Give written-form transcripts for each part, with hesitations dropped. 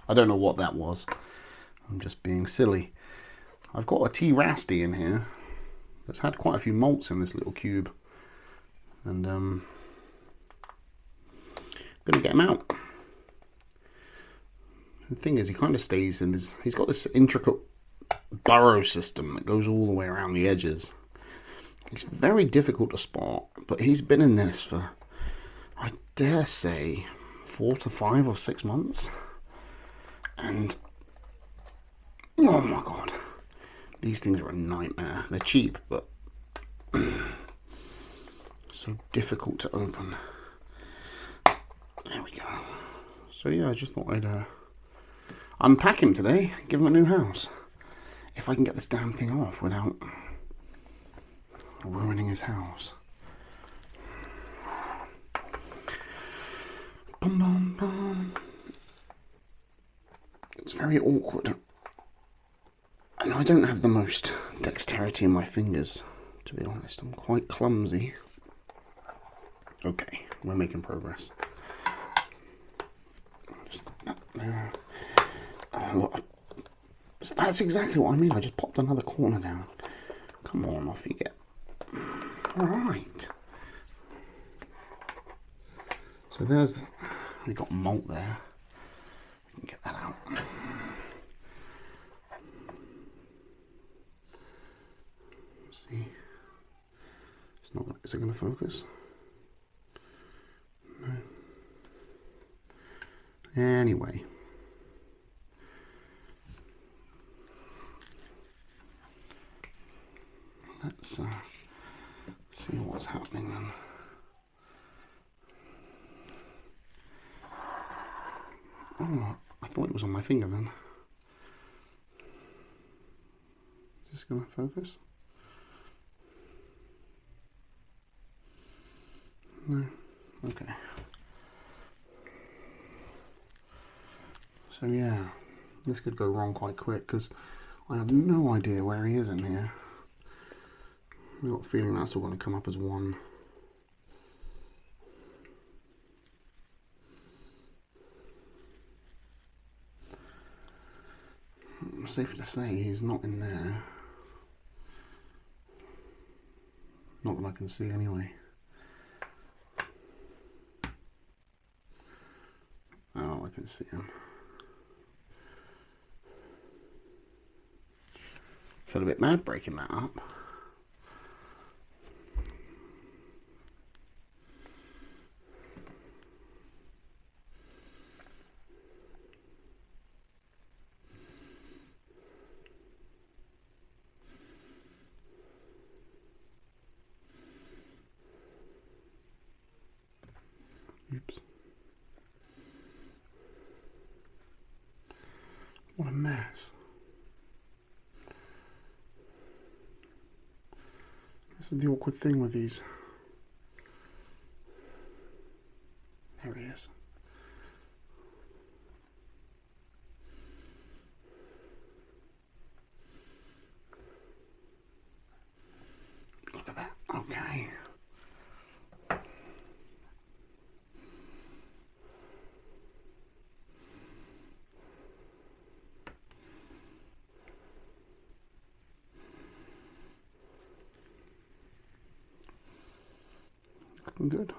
I don't know what that was. I'm just being silly. I've got a T. Rasty in here that's had quite a few molts in this little cube. And I'm going to get him out. The thing is, he kind of stays in this... He's got this intricate burrow system that goes all the way around the edges. It's very difficult to spot, but he's been in this for, I dare say, 4 to 5 or 6 months. And, oh my god, these things are a nightmare. They're cheap, but so difficult to open. There we go. So yeah, I just thought I'd unpack him today, give him a new house. If I can get this damn thing off without ruining his house. Bum, bum, bum. It's very awkward. And I don't have the most dexterity in my fingers, to be honest. I'm quite clumsy. Okay, we're making progress. Oh, that's exactly what I mean. I just popped another corner down. Come on, off you get. Alright. So there's... We've got malt there. We can get that out. Let's see. It's not... Is it going to focus? No. Anyway. Let's see what's happening then. Oh, I thought it was on my finger then. Is this going to focus? No. Okay. So yeah, this could go wrong quite quick because I have no idea where he is in here. I've got a feeling that's all going to come up as one. Safe to say he's not in there. Not that I can see anyway. Oh, I can see him. Felt a bit mad breaking that up. Oops. What a mess. This is the awkward thing with these. There he is. Look at that. Okay. Looking good.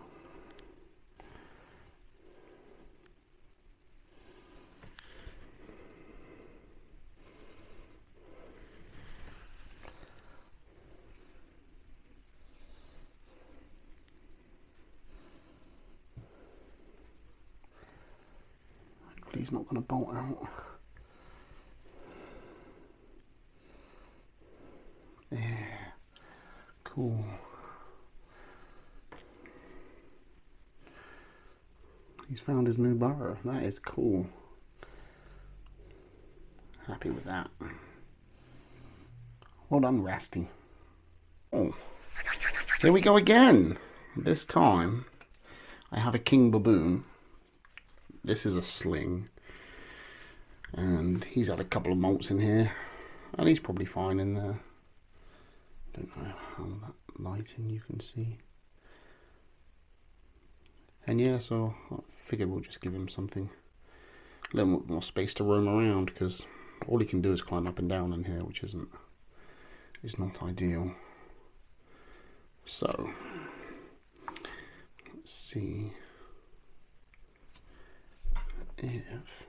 Hopefully he's not going to bolt out. Yeah. Cool. He's found his new burrow. That is cool. Happy with that. Well done, Rasty. Oh, here we go again. This time, I have a king baboon. This is a sling. And he's had a couple of molts in here. And he's probably fine in there. Don't know how that lighting you can see. And yeah, so I figured we'll just give him something a little more space to roam around, because all he can do is climb up and down in here, which is not ideal. So let's see if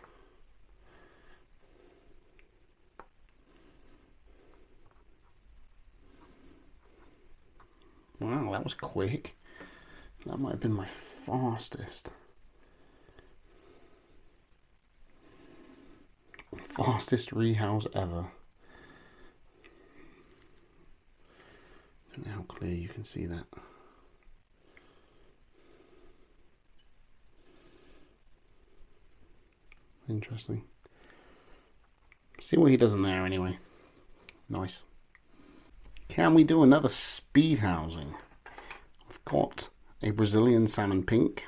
wow, that was quick. That might have been my fastest rehouse ever. I don't know how clear you can see that. Interesting. See what he does in there anyway. Nice. Can we do another speed housing? I've got a Brazilian salmon pink.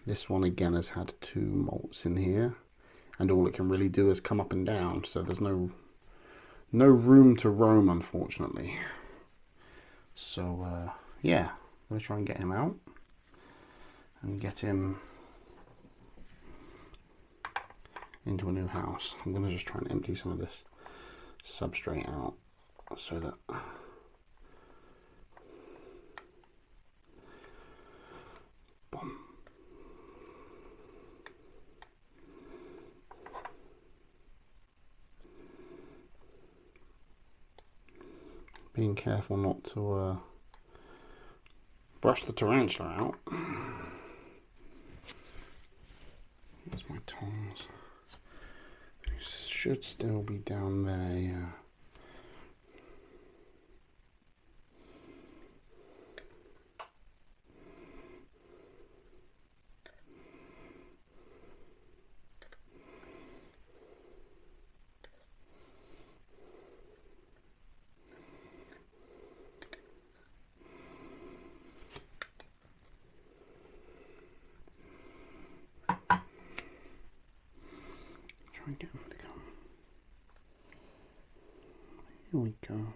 This one again has had 2 molts in here, and all it can really do is come up and down, so there's no room to roam, unfortunately. So yeah, I'm going to try and get him out and get him into a new house. I'm going to just try and empty some of this substrate out so that boom. Being careful not to brush the tarantula out. There's my tongs. It should still be down there, yeah. Get him to come. Here we go.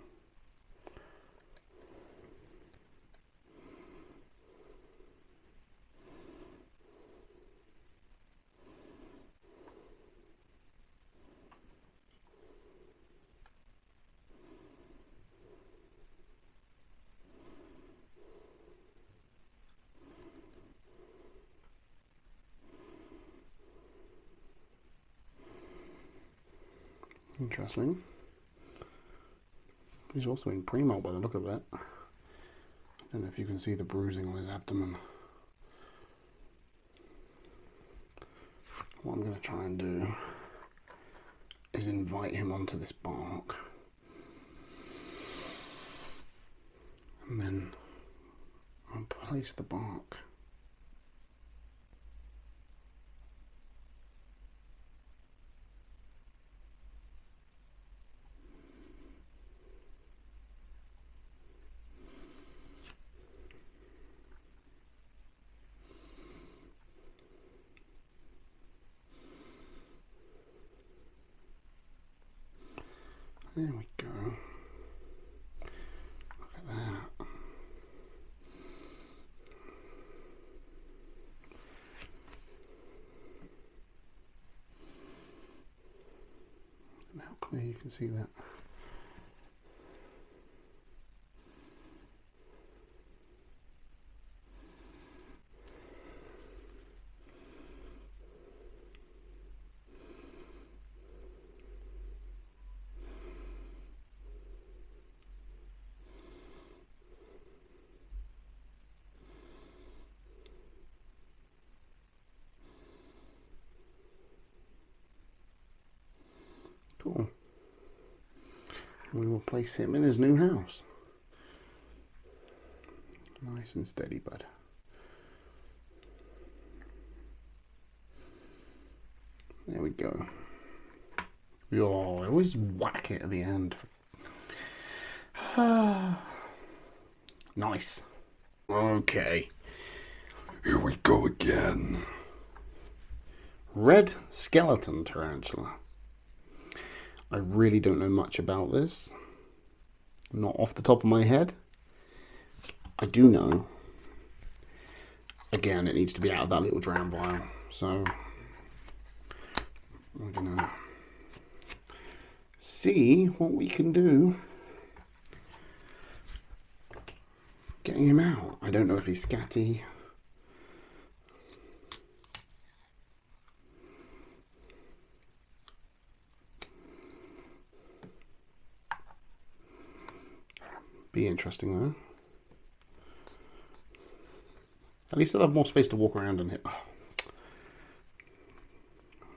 Interesting. He's also in pre-molt by the look of it. I don't know if you can see the bruising on his abdomen. What I'm going to try and do is invite him onto this bark. And then I'll place the bark there we go. Look at that. And how clear you can see that. Cool. We will place him in his new house. Nice and steady, bud. There we go. Oh, I always whack it at the end. Nice. Okay. Here we go again. Red skeleton tarantula. I really don't know much about this. Not off the top of my head. I do know. Again, it needs to be out of that little drown vial. So we're gonna see what we can do getting him out. I don't know if he's scatty. Be interesting though. At least I'll have more space to walk around in here.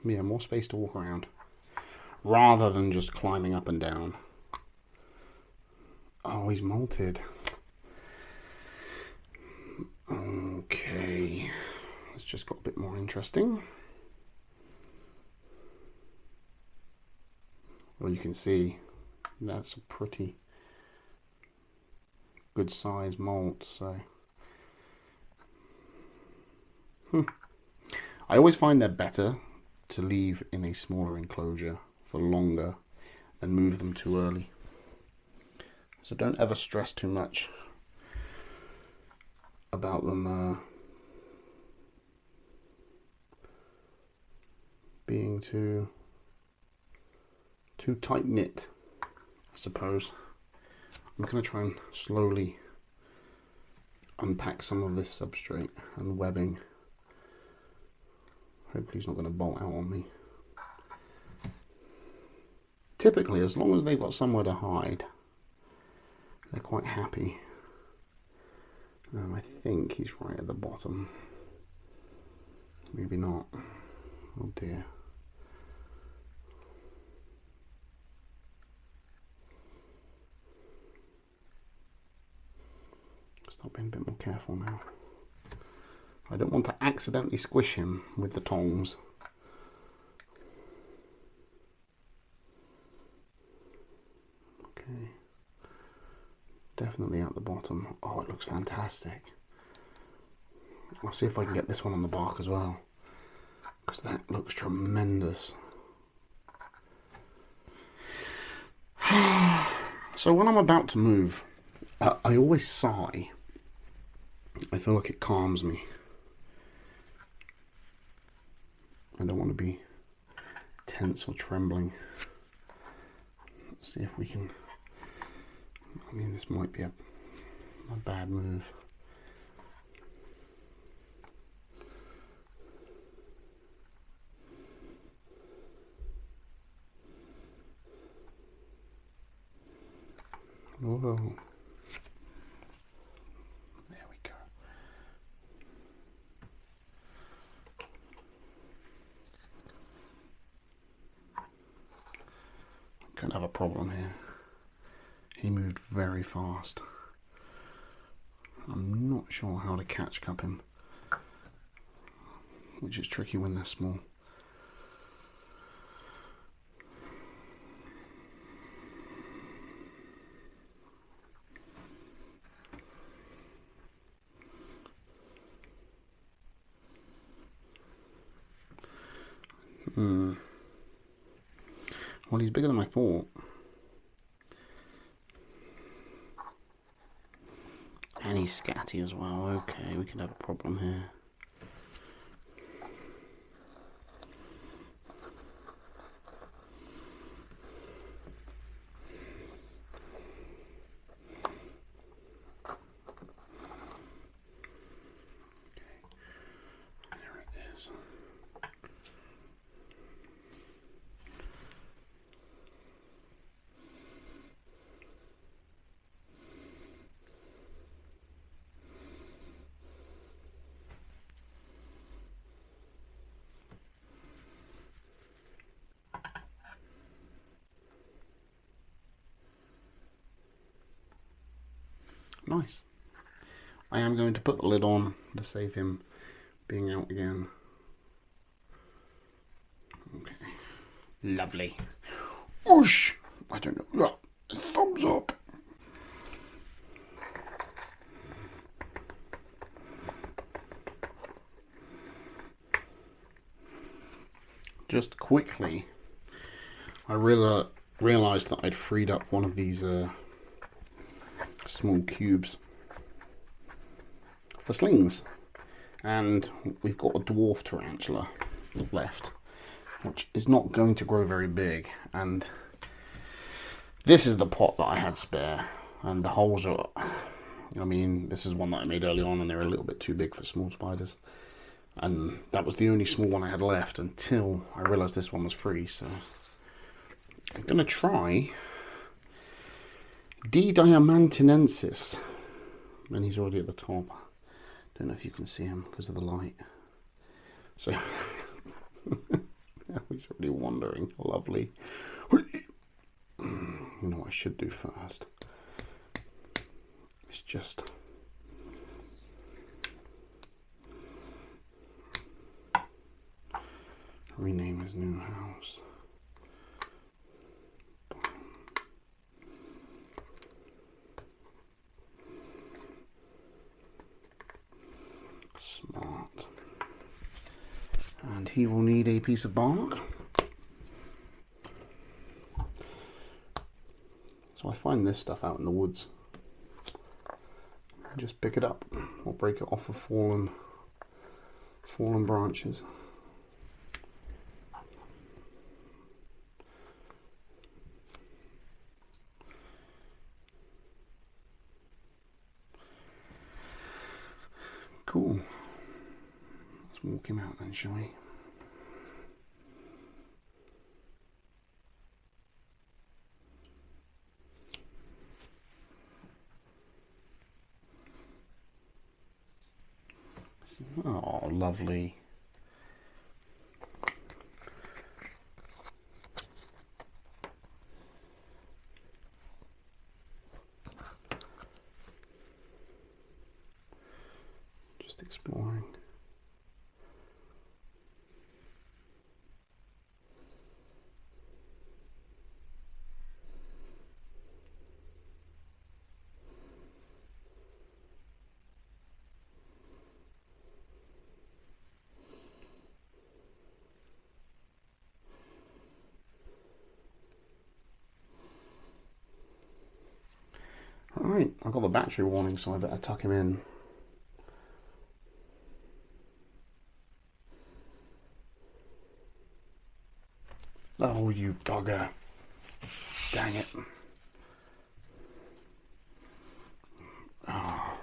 Yeah, more space to walk around. Rather than just climbing up and down. Oh, he's molted. Okay. It's just got a bit more interesting. Well, you can see that's a pretty good size molt, so I always find they're better to leave in a smaller enclosure for longer than move them too early. So don't ever stress too much about them being too tight knit, I suppose. I'm going to try and slowly unpack some of this substrate and webbing. Hopefully he's not going to bolt out on me. Typically, as long as they've got somewhere to hide, they're quite happy. I think he's right at the bottom. Maybe not. Oh dear. Start being a bit more careful now. I don't want to accidentally squish him with the tongs. Okay. Definitely at the bottom. Oh, it looks fantastic. I'll see if I can get this one on the bark as well, because that looks tremendous. So when I'm about to move, I always sigh. I feel like it calms me. I don't want to be tense or trembling. Let's see if we can. I mean, this might be a bad move. Whoa. There we go. I'm going to have a problem here. He moved very fast. I'm not sure how to catch cup him, which is tricky when they're small. Well, he's bigger than I thought. And he's scatty as well. Okay, we can have a problem here. Okay, there it is. Nice. I am going to put the lid on to save him being out again. Okay. Lovely. Whoosh! I don't know. Thumbs up. Just quickly, I realised that I'd freed up one of these small cubes for slings, and we've got a dwarf tarantula left, which is not going to grow very big. And this is the pot that I had spare, and the holes are, I mean, this is one that I made early on and they're a little bit too big for small spiders. And that was the only small one I had left until I realised this one was free. So I'm going to try D. diamantinensis. And he's already at the top. Don't know if you can see him because of the light. So he's already wandering. Lovely. You know what I should do first? It's just rename his new house. Smart. And he will need a piece of bark. So I find this stuff out in the woods. Just pick it up or break it off of fallen branches. Cool. Let's walk him out then, shall we? Oh, lovely. Just exploring. Alright, I got the battery warning, so I better tuck him in. Oh, you bugger. Dang it. Oh.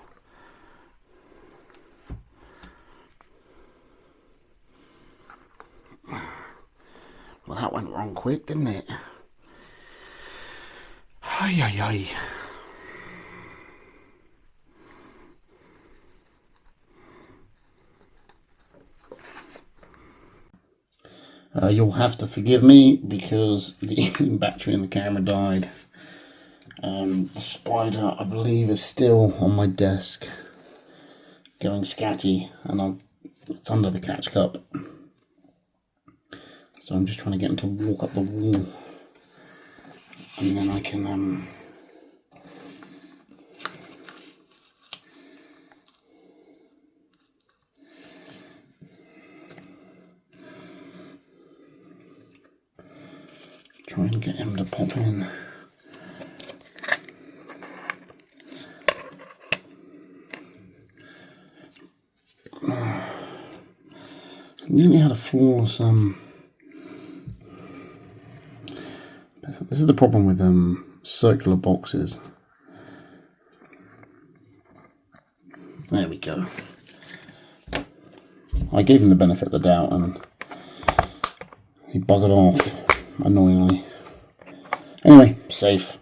Well, that went wrong quick, didn't it? Ay, ay, ay. You'll have to forgive me because the battery in the camera died. The spider, I believe, is still on my desk going scatty, and it's under the catch cup. So I'm just trying to get him to walk up the wall, and then I can try and get him to pop in. Nearly had a flawless this is the problem with circular boxes. There we go. I gave him the benefit of the doubt and he buggered off annoyingly. Anyway, safe.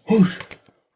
Whoosh.